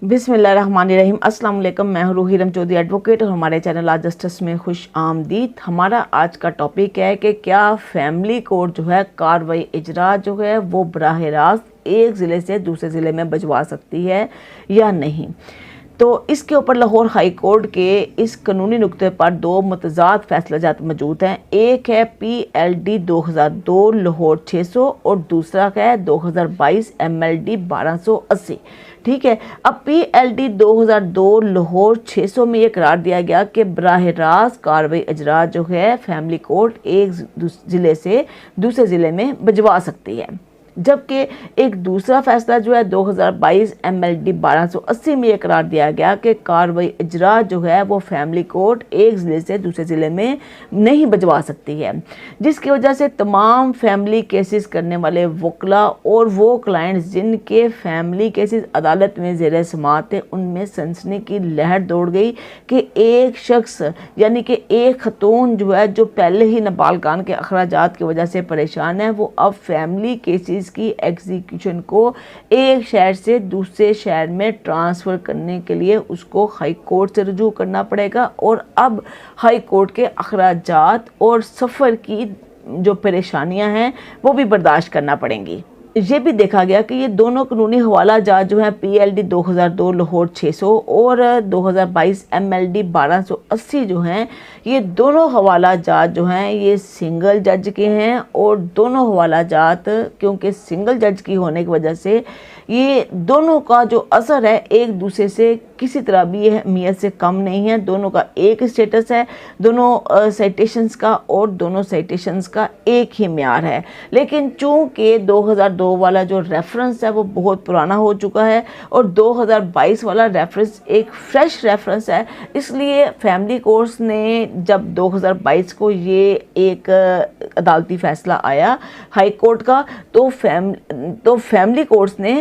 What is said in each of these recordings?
بسم اللہ الرحمن الرحیم۔ السلام علیکم، میں ہوں روحی رم چودھری ایڈوکیٹ اور ہمارے چینل آج جسٹس میں خوش آمدید۔ ہمارا آج کا ٹاپک ہے کہ کیا فیملی کورٹ جو ہے کارروائی اجرا جو ہے وہ براہ راست ایک ضلع سے دوسرے ضلع میں بھجوا سکتی ہے یا نہیں۔ تو اس کے اوپر لاہور ہائی کورٹ کے اس قانونی نقطے پر دو متضاد فیصلہ جات موجود ہیں۔ ایک ہے PLD 2002 لاہور 600 اور دوسرا ہے 2022 MLD 1280۔ ٹھیک ہے، اب PLD 2002 لاہور 600 میں یہ قرار دیا گیا کہ براہ راست کارروائی اجرا جو ہے فیملی کورٹ ایک ضلع سے دوسرے ضلع میں بھجوا سکتی ہے، جبکہ ایک دوسرا فیصلہ جو ہے 2022 MLD 1280 میں یہ قرار دیا گیا کہ کارروائی اجرا جو ہے وہ فیملی کورٹ ایک ضلع سے دوسرے ضلع میں نہیں بھجوا سکتی ہے، جس کی وجہ سے تمام فیملی کیسز کرنے والے وکلاء اور وہ کلائنٹس جن کے فیملی کیسز عدالت میں زیر سماعت تھے ان میں سنسنی کی لہر دوڑ گئی کہ ایک شخص یعنی کہ ایک خاتون جو ہے جو پہلے ہی نابالغان کے اخراجات کی وجہ سے پریشان ہے، وہ اب فیملی کیسز کی ایگزیکیوشن کو ایک شہر سے دوسرے شہر میں ٹرانسفر کرنے کے لیے اس کو ہائی کورٹ سے رجوع کرنا پڑے گا، اور اب ہائی کورٹ کے اخراجات اور سفر کی جو پریشانیاں ہیں وہ بھی برداشت کرنا پڑیں گی۔ یہ بھی دیکھا گیا کہ یہ دونوں قانونی حوالہ جات جو ہیں PLD 2002 لاہور 600 اور 2022 MLD 1280 جو ہیں، یہ دونوں حوالہ جات جو ہیں یہ سنگل جج کے ہیں، اور دونوں حوالہ جات کیونکہ سنگل جج کی ہونے کی وجہ سے یہ دونوں کا جو اثر ہے ایک دوسرے سے کسی طرح بھی اہمیت سے کم نہیں ہے، دونوں کا ایک اسٹیٹس ہے، دونوں سائٹیشنز کا، اور دونوں سائٹیشنز کا ایک ہی معیار ہے۔ لیکن چونکہ 2002 والا جو ریفرنس ہے وہ بہت پرانا ہو چکا ہے اور 2022 والا ریفرنس ایک فریش ریفرنس ہے، اس لیے فیملی کورٹس نے جب 2022 کو یہ ایک عدالتی فیصلہ آیا ہائی کورٹ کا تو فیملی کورٹس نے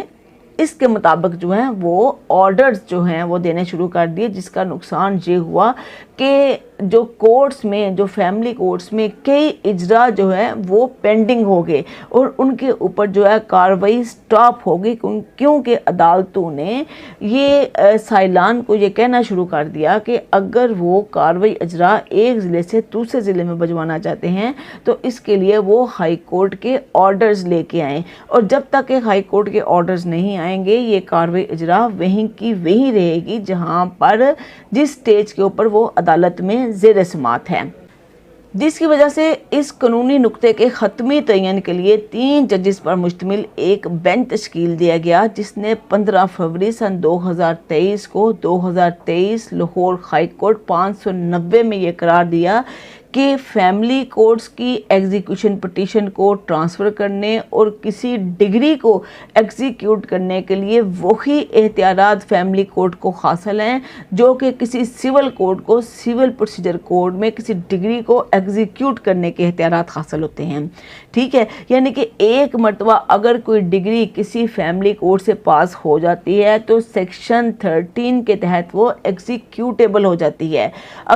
اس کے مطابق جو ہیں وہ آرڈرز جو ہیں وہ دینے شروع کر دیے، جس کا نقصان یہ ہوا کہ جو کورٹس میں جو فیملی کورٹس میں کئی اجرا جو ہے وہ پینڈنگ ہو گئے اور ان کے اوپر جو ہے کارروائی سٹاپ ہو گئی، کیونکہ عدالتوں نے یہ سائلان کو یہ کہنا شروع کر دیا کہ اگر وہ کارروائی اجرا ایک ضلع سے دوسرے ضلع میں بھجوانا چاہتے ہیں تو اس کے لیے وہ ہائی کورٹ کے آرڈرز لے کے آئیں، اور جب تک کہ ہائی کورٹ کے آرڈرز نہیں آئیں گے یہ کارروائی اجرا وہیں کی وہیں رہے گی جہاں پر جس سٹیج کے اوپر وہ عدالت میں زیر سماعت ہے، جس کی وجہ سے اس قانونی نقطے کے حتمی تعین کے لیے 3 ججز پر مشتمل ایک بینچ تشکیل دیا گیا، جس نے 15 فروری سن 2023 کو 2023 لاہور ہائی کورٹ 590 میں یہ قرار دیا کہ فیملی کورٹس کی ایگزیکیوشن پٹیشن کو ٹرانسفر کرنے اور کسی ڈگری کو ایگزیکیوٹ کرنے کے لیے وہی اختیارات فیملی کورٹ کو حاصل ہیں جو کہ کسی سول کورٹ کو سول پروسیجر کوڈ میں کسی ڈگری کو ایگزیکیوٹ کرنے کے اختیارات حاصل ہوتے ہیں۔ ٹھیک ہے، یعنی کہ ایک مرتبہ اگر کوئی ڈگری کسی فیملی کورٹ سے پاس ہو جاتی ہے تو سیکشن 13 کے تحت وہ ایگزیکیوٹیبل ہو جاتی ہے۔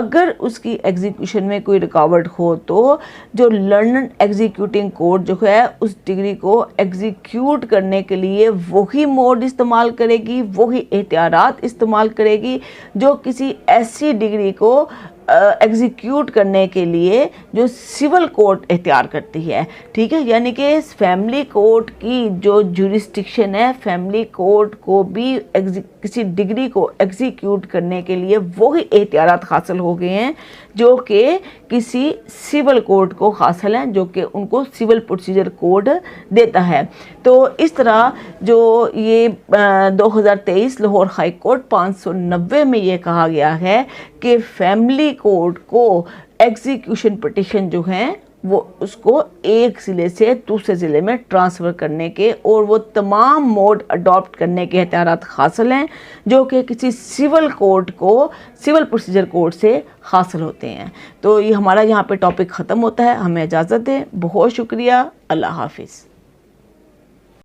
اگر اس کی ایگزیکیوشن میں کوئی رکاوٹ ہو تو جو لنڈن ایگزیکیوٹنگ کورٹ جو ہے اس ڈگری کو ایگزیکیوٹ کرنے کے لیے وہی موڈ استعمال کرے گی، وہی اختیارات استعمال کرے گی جو کسی ایسی ڈگری کو ایگزیکیوٹ کرنے کے لیے جو سول کورٹ اختیار کرتی ہے۔ ٹھیک ہے، یعنی کہ فیملی کورٹ کی جو جورسڈکشن ہے، فیملی کورٹ کو بھی کسی ڈگری کو ایگزیکیوٹ کرنے کے لیے وہی اختیارات حاصل ہو گئے ہیں جو کہ کسی سول کورٹ کو حاصل ہیں، جو کہ ان کو سول پروسیجر کوڈ دیتا ہے۔ تو اس طرح جو یہ 2023 لاہور ہائی کورٹ 590 میں یہ کہا گیا ہے کہ فیملی کورٹ کو ایگزیکیوشن پٹیشن جو ہیں وہ اس کو ایک ضلع سے دوسرے ضلع میں ٹرانسفر کرنے کے اور وہ تمام موڈ اڈاپٹ کرنے کے اختیارات حاصل ہیں جو کہ کسی سول کورٹ کو سول پروسیجر کوڈ سے حاصل ہوتے ہیں۔ تو یہ ہمارا یہاں پہ ٹاپک ختم ہوتا ہے، ہمیں اجازت دیں، بہت شکریہ، اللہ حافظ۔